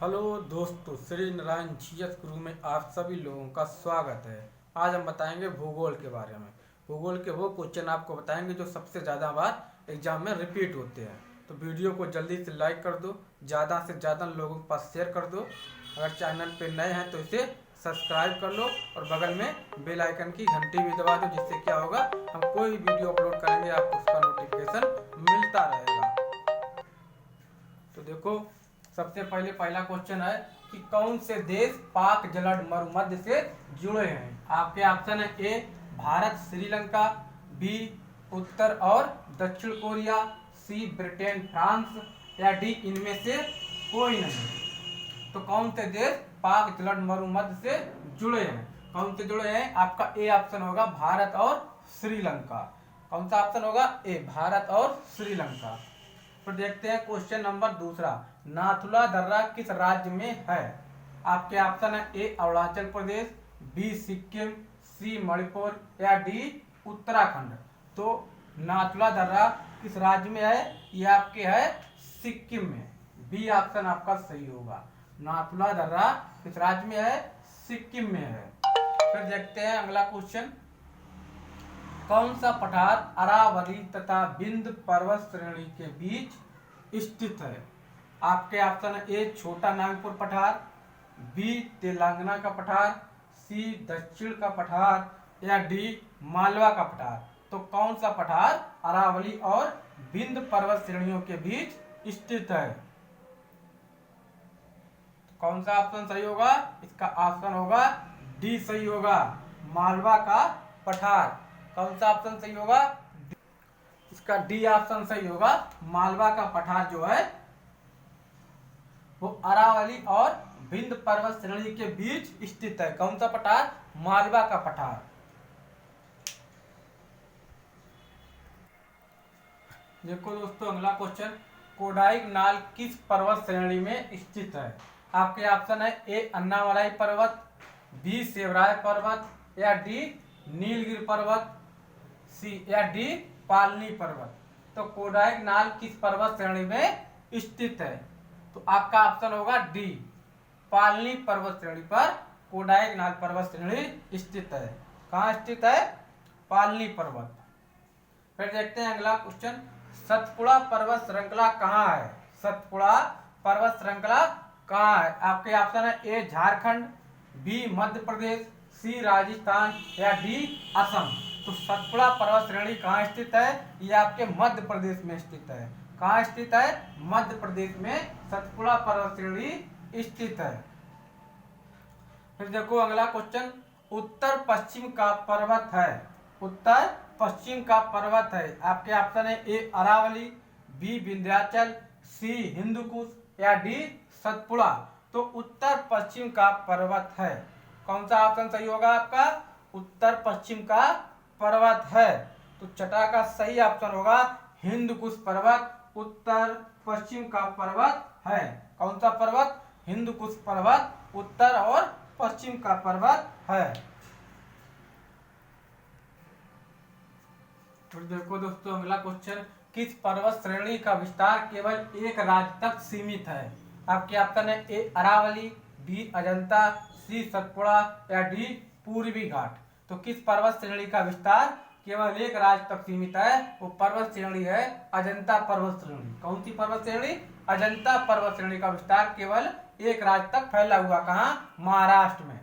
Hello दोस्तों, Shri Narayan GS गुरु में आप सभी लोगों का स्वागत है। आज हम बताएंगे भूगोल के बारे में। भूगोल के वो क्वेश्चन आपको बताएंगे जो सबसे ज़्यादा बार एग्जाम में रिपीट होते हैं। तो वीडियो को जल्दी से लाइक कर दो, ज़्यादा से ज़्यादा लोगों के पास शेयर कर दो। अगर चैनल पे नए हैं तो इसे सब्सक्राइब कर लो और बगल में बेल आइकन की घंटी भी दबा दो, जिससे क्या होगा, हम कोई वीडियो अपलोड करेंगे आपको उसका नोटिफिकेशन मिलता रहेगा। तो देखो, सबसे पहले पहला क्वेश्चन है कि कौन से देश पाक जलद मरुमध्य से जुड़े हैं। आपके ऑप्शन है ए भारत श्रीलंका, बी उत्तर और दक्षिण कोरिया, सी ब्रिटेन फ्रांस, या डी इनमें से कोई नहीं। तो कौन से देश पाक जलद मरुमध्य से जुड़े हैं, कौन से जुड़े हैं? आपका ए ऑप्शन होगा भारत और श्रीलंका। कौन सा ऑप्शन होगा? ए भारत और श्रीलंका। फिर देखते हैं क्वेश्चन नंबर दूसरा, नाथुला दर्रा किस राज्य में है? आपके ऑप्शन है ए अरुणाचल प्रदेश, बी सिक्किम, सी मणिपुर, या डी उत्तराखंड। तो नाथुला दर्रा किस राज्य में है? ये आपके है सिक्किम में। बी ऑप्शन आपका सही होगा। नाथुला दर्रा किस राज्य में है? सिक्किम में है। फिर देखते हैं अगला क्वेश्चन, कौन सा पठार अरावली तथा विंध्य पर्वत श्रेणी के बीच स्थित है? आपके ऑप्शन है ए छोटा नागपुर पठार, बी तेलंगाना का पठार, सी दक्षिण का पठार, या डी मालवा का पठार। तो कौन सा पठार अरावली और विंध्य पर्वत श्रेणियों के बीच स्थित है? तो कौन सा ऑप्शन सही होगा? इसका ऑप्शन होगा डी सही होगा, मालवा का पठार। कौन सा ऑप्शन सही होगा? इसका डी ऑप्शन सही होगा। मालवा का पठार जो है वो अरावली और विंध्य पर्वत श्रेणी के बीच स्थित है। कौन सा पठार? मालवा का पठार। देखो दोस्तों, अगला क्वेश्चन, कोडाईकनाल किस पर्वत श्रेणी में स्थित है? आपके ऑप्शन है ए अन्नामलाई पर्वत, बी सेवराय पर्वत, या डी नीलगिरी पर्वत, सी या डी पालनी पर्वत। तो कोडाईकनाल किस पर्वत श्रेणी में स्थित है? तो आपका ऑप्शन होगा डी पालनी पर्वत श्रेणी पर कोडाईकनाल पर्वत श्रेणी स्थित है। कहाँ स्थित है? पालनी पर्वत। फिर देखते हैं अगला क्वेश्चन, सतपुड़ा पर्वत श्रृंखला कहाँ है? सतपुड़ा पर्वत श्रृंखला कहाँ है? आपके ऑप्शन है ए झारखंड, बी मध्य प्रदेश, सी राजस्थान, या डी असम। तो सतपुड़ा पर्वत श्रेणी कहाँ स्थित है? ये आपके मध्य प्रदेश में स्थित है। कहाँ स्थित है? मध्य प्रदेश में सतपुड़ा पर्वत श्रेणी स्थित है। फिर देखो अगला क्वेश्चन, उत्तर पश्चिम का पर्वत है। उत्तर पश्चिम का पर्वत है। आपके ऑप्शन है ए अरावली, बी विंध्याचल, सी हिंदुकुश, या डी सतपुड़ा। तो उत्तर पश्चिम का पर्वत है। कौन सा ऑप्शन सही होगा आपका? उत्तर पश्चिम का पर्वत है। तो छठा का सही ऑप्शन होगा हिंदुकुश पर्वत उत्तर पश्चिम का पर्वत है। कौन सा पर्वत? हिंदुकुश पर्वत उत्तर और पश्चिम का पर्वत है। फिर देखो दोस्तों अगला क्वेश्चन, किस पर्वत श्रेणी का विस्तार केवल एक राज्य तक सीमित है? आपके ऑप्शन है ए अरावली, बी अजंता, सी सतपुड़ा, या डी पूर्वी घाट। तो किस पर्वत श्रेणी का विस्तार केवल एक राज्य तक सीमित है? वो पर्वत श्रेणी है अजंता पर्वत श्रेणी। कौन सी पर्वत श्रेणी? अजंता पर्वत श्रेणी का विस्तार केवल एक राज्य तक फैला हुआ। कहाँ? महाराष्ट्र में।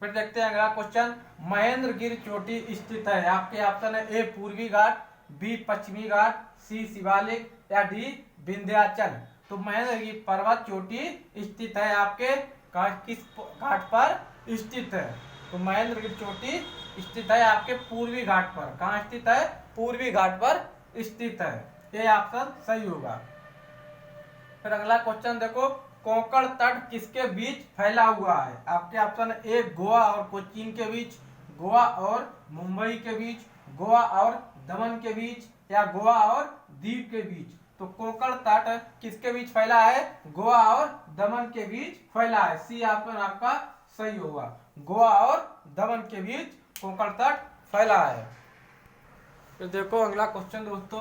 फिर देखते हैं अगला क्वेश्चन, महेंद्रगिरी चोटी स्थित है। आपके ऑप्शन है ए पूर्वी घाट, बी पश्चिमी घाट, सी शिवालिक, या डी विंध्याचल। तो महेंद्रगिरी पर्वत चोटी स्थित है आपके किस घाट पर स्थित है? तो महेंद्रगिरी चोटी स्थित है आपके पूर्वी घाट पर। कहाँ स्थित है? पूर्वी घाट पर स्थित है। ये ऑप्शन सही होगा। फिर अगला क्वेश्चन देखो, कोंकण तट किसके बीच फैला हुआ है? आपके ऑप्शन ए गोवा और कोचीन के बीच, गोवा और मुंबई के बीच, गोवा और दमन के बीच, या गोवा और दीव के बीच। तो कोंकण तट किसके बीच फैला है? गोवा और दमन के बीच फैला है। सी ऑप्शन आपका सही होगा, गोवा और दमन के बीच कोंकण तट फैला है। तो देखो अगला क्वेश्चन दोस्तों,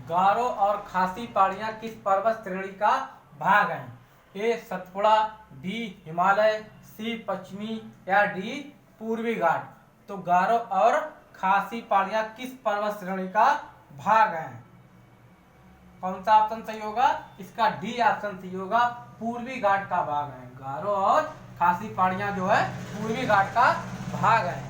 गारो और खासी पहाड़ियां किस पर्वत श्रेणी का भाग हैं? ए सतपुड़ा, बी हिमालय, सी पश्चिमी या डी पूर्वी घाट। तो गारो और खासी पहाड़ियां किस पर्वत श्रेणी का भाग हैं? कौन सा ऑप्शन सही होगा? इसका डी ऑप्शन सही होगा, पूर्वी घाट का भाग है। गारो और खासी पहाड़ियां जो है पूर्वी घाट का भाग है।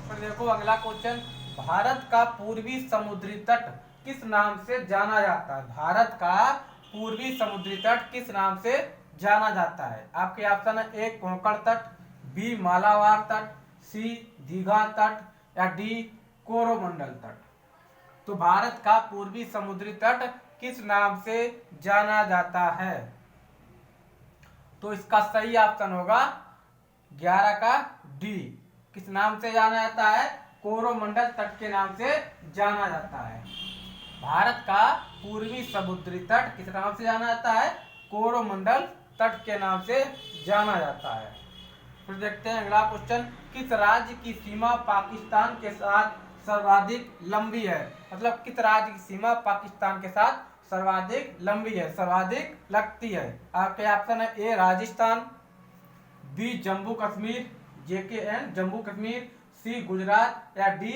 फिर देखो अगला क्वेश्चन, भारत का पूर्वी समुद्री तट किस नाम से जाना जाता है? भारत का पूर्वी समुद्री तट किस नाम से जाना जाता है? आपके ऑप्शन है ए कोंकण तट, बी मालाबार तट, सी दीघा तट या डी कोरोमंडल तट। तो भारत का पूर्वी समुद्री तट किस नाम से जाना जाता है? तो इसका सही ऑप्शन होगा 11 का डी। किस नाम से जाना जाता है? कोरोमंडल तट के नाम से जाना जाता है। भारत का पूर्वी समुद्री तट किस नाम से जाना जाता है? कोरोमंडल तट के नाम से जाना जाता है। फिर देखते हैं अगला क्वेश्चन, किस राज्य की सीमा पाकिस्तान के साथ सर्वाधिक लंबी है? मतलब किस राज्य की सीमा पाकिस्तान के साथ सर्वाधिक लंबी है, सर्वाधिक लगती है? आपके ऑप्शन है ए राजस्थान, बी जम्मू कश्मीर JKN जम्मू कश्मीर, सी गुजरात या डी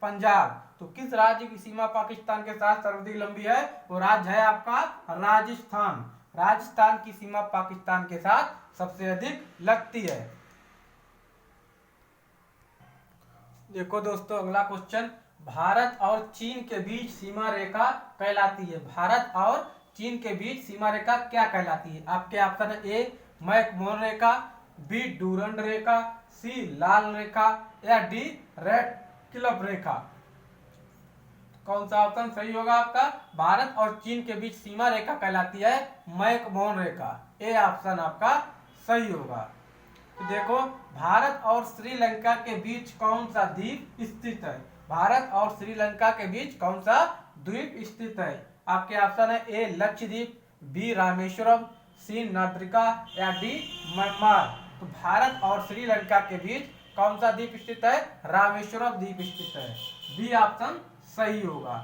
पंजाब। तो किस राज्य की सीमा पाकिस्तान के साथ सर्वाधिक लंबी है? वो राज्य है आपका राजस्थान। राजस्थान की सीमा पाकिस्तान के साथ सबसे अधिक लगती है। देखो दोस्तों अगला क्वेश्चन, भारत और चीन के बीच सीमा रेखा कहलाती है। भारत और चीन के बीच सीमा रेखा क्या कहलाती है? आपके ऑप्शन है ए मैकमोहन रेखा, बी डूरंड रेखा, सी लाल रेखा या डी रेड क्लिफ रेखा। कौन सा ऑप्शन सही होगा आपका? भारत और चीन के बीच सीमा रेखा कहलाती है मैकमोहन रेखा। ए ऑप्शन आपका सही होगा। तो देखो भारत और श्रीलंका के बीच कौन सा द्वीप स्थित है? भारत और श्रीलंका के बीच कौन सा द्वीप स्थित है? आपके ऑप्शन है ए लक्षद्वीप, बी रामेश्वरम, सी नात्रिका या डी म्यांमार। तो भारत और श्रीलंका के बीच कौन सा द्वीप स्थित है? रामेश्वरम द्वीप स्थित है। बी ऑप्शन सही होगा।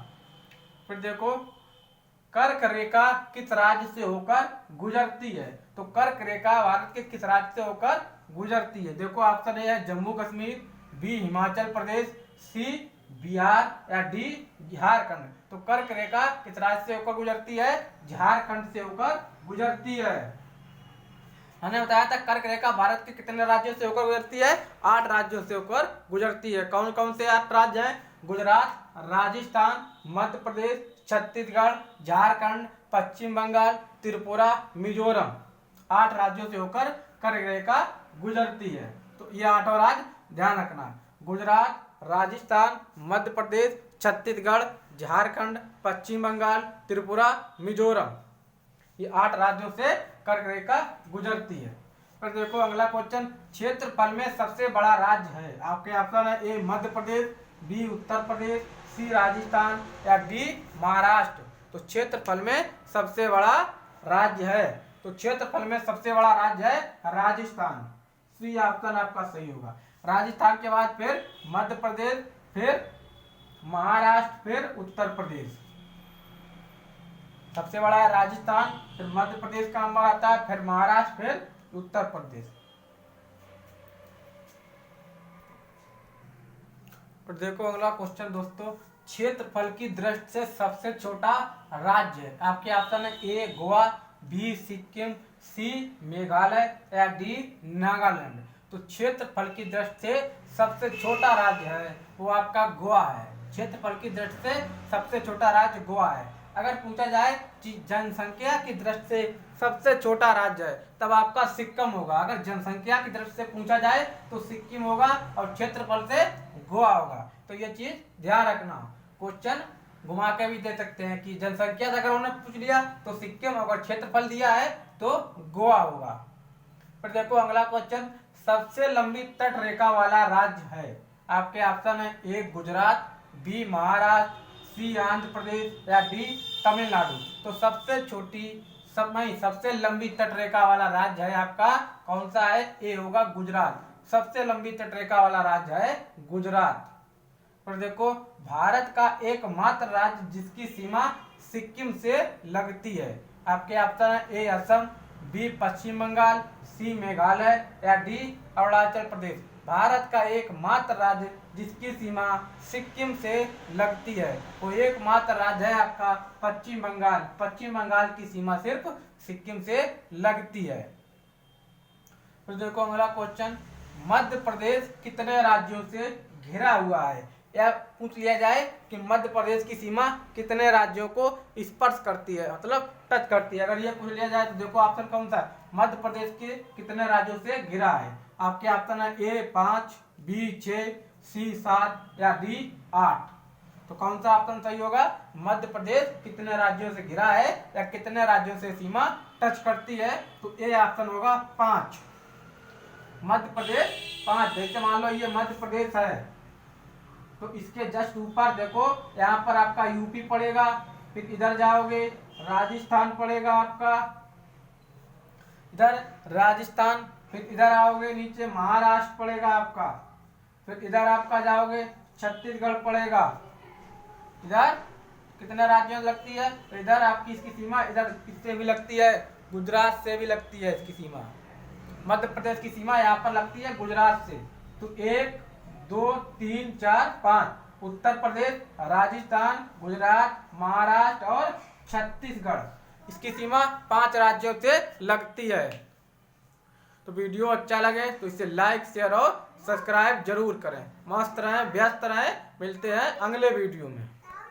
फिर देखो कर्क रेखा किस राज्य से होकर गुजरती है? तो कर्क रेखा भारत के किस राज्य से होकर गुजरती है? देखो ऑप्शन ए है जम्मू कश्मीर, बी हिमाचल प्रदेश, सी बिहार या डी झारखंड। तो कर्क रेखा किस राज्य से होकर गुजरती है? झारखंड से होकर गुजरती है। हमने बताया था कर्क रेखा भारत के कितने राज्यों से होकर गुजरती है? 8 राज्यों से होकर गुजरती है। कौन कौन से 8 राज्य हैं? गुजरात, राजस्थान, मध्य प्रदेश, छत्तीसगढ़, झारखंड, पश्चिम बंगाल, त्रिपुरा, मिजोरम। 8 राज्यों से होकर कर्क रेखा गुजरती है। तो ये 8 राज्य ध्यान रखना, गुजरात, राजस्थान, मध्य प्रदेश, छत्तीसगढ़, झारखंड, पश्चिम बंगाल, त्रिपुरा, मिजोरम। ये 8 राज्यों से कर्क रेखा गुजरती है। फिर देखो अगला क्वेश्चन, क्षेत्रफल में सबसे बड़ा राज्य है? आपके ऑप्शन है ए मध्य प्रदेश, बी उत्तर प्रदेश, सी राजस्थान या डी महाराष्ट्र। तो क्षेत्रफल में सबसे बड़ा राज्य है, तो क्षेत्रफल में सबसे बड़ा राज्य है राजस्थान। सी ऑप्शन आपका सही होगा। राजस्थान के बाद फिर मध्य प्रदेश, फिर महाराष्ट्र, फिर उत्तर प्रदेश। सबसे बड़ा है राजस्थान, फिर मध्य प्रदेश का नंबर आता है, फिर महाराष्ट्र, फिर उत्तर प्रदेश। और देखो अगला क्वेश्चन दोस्तों, क्षेत्रफल की दृष्टि से सबसे छोटा राज्य है? आपके ऑप्शन है ए गोवा, बी सिक्किम, सी मेघालय या डी नागालैंड। तो क्षेत्रफल की दृष्टि से सबसे छोटा राज्य है वो आपका गोवा है। क्षेत्रफल की दृष्टि से सबसे छोटा राज्य गोवा है। अगर पूछा जाए कि जनसंख्या की दृष्टि से सबसे छोटा राज्य है तब आपका सिक्किम होगा। अगर जनसंख्या की दृष्टि से पूछा जाए तो सिक्किम होगा और क्षेत्रफल से गोवा होगा। तो ये चीज ध्यान रखना, क्वेश्चन घुमा के भी दे सकते हैं कि जनसंख्या अगर उन्होंने पूछ लिया तो सिक्किम, अगर क्षेत्रफल दिया है तो गोवा होगा। फिर देखो अगला क्वेश्चन, सबसे लंबी तट रेखा वाला राज्य है? आपके ऑप्शन है ए गुजरात, बी महाराष्ट्र, सी आंध्र प्रदेश या डी तमिलनाडु। तो सबसे लंबी तट रेखा वाला राज्य है आपका कौन सा है? ए होगा गुजरात। सबसे लंबी तट रेखा वाला राज्य है गुजरात। और देखो भारत का एकमात्र राज्य जिसकी सीमा सिक्किम से लगती है? आपके ऑप्शन है ए असम, बी पश्चिम बंगाल, सी मेघालय या डी अरुणाचल प्रदेश। भारत का एकमात्र राज्य जिसकी सीमा सिक्किम से लगती है वो एकमात्र राज्य है आपका पश्चिम बंगाल। पश्चिम बंगाल की सीमा सिर्फ सिक्किम से लगती है। फिर देखो अगला क्वेश्चन, मध्य प्रदेश कितने राज्यों से घिरा हुआ है? या पूछ लिया जाए कि मध्य प्रदेश की सीमा कितने राज्यों को स्पर्श करती है, मतलब टच करती है। अगर ये पूछ लिया जाए तो देखो ऑप्शन कौन सा, मध्य प्रदेश के कितने राज्यों से घिरा है? आपके ऑप्शन है ए 5, बी 6, सी 7 या डी 8। तो कौन सा ऑप्शन सही होगा? मध्य प्रदेश कितने राज्यों से घिरा है या कितने राज्यों से सीमा टच करती है? तो ए ऑप्शन होगा 5। मध्य प्रदेश 5। जैसे मान लो ये मध्य प्रदेश है तो इसके जस्ट ऊपर देखो यहाँ पर आपका यूपी पड़ेगा, फिर इधर जाओगे राजस्थान पड़ेगा आपका, इधर राजस्थान, फिर इधर आओगे नीचे महाराष्ट्र पड़ेगा आपका, फिर इधर आपका जाओगे छत्तीसगढ़ पड़ेगा। इधर कितने राज्यों से लगती है? तो इधर आपकी इसकी सीमा इधर किससे भी लगती है? गुजरात से भी लगती है इसकी सीमा। मध्य प्रदेश की सीमा यहाँ पर लगती है गुजरात से। तो 1 2 3 4 5 उत्तर प्रदेश, राजस्थान, गुजरात, महाराष्ट्र और छत्तीसगढ़, इसकी सीमा 5 राज्यों से लगती है। तो वीडियो अच्छा लगे तो इसे लाइक, शेयर और सब्सक्राइब जरूर करें। मस्त रहें, व्यस्त रहें, मिलते हैं अगले वीडियो में।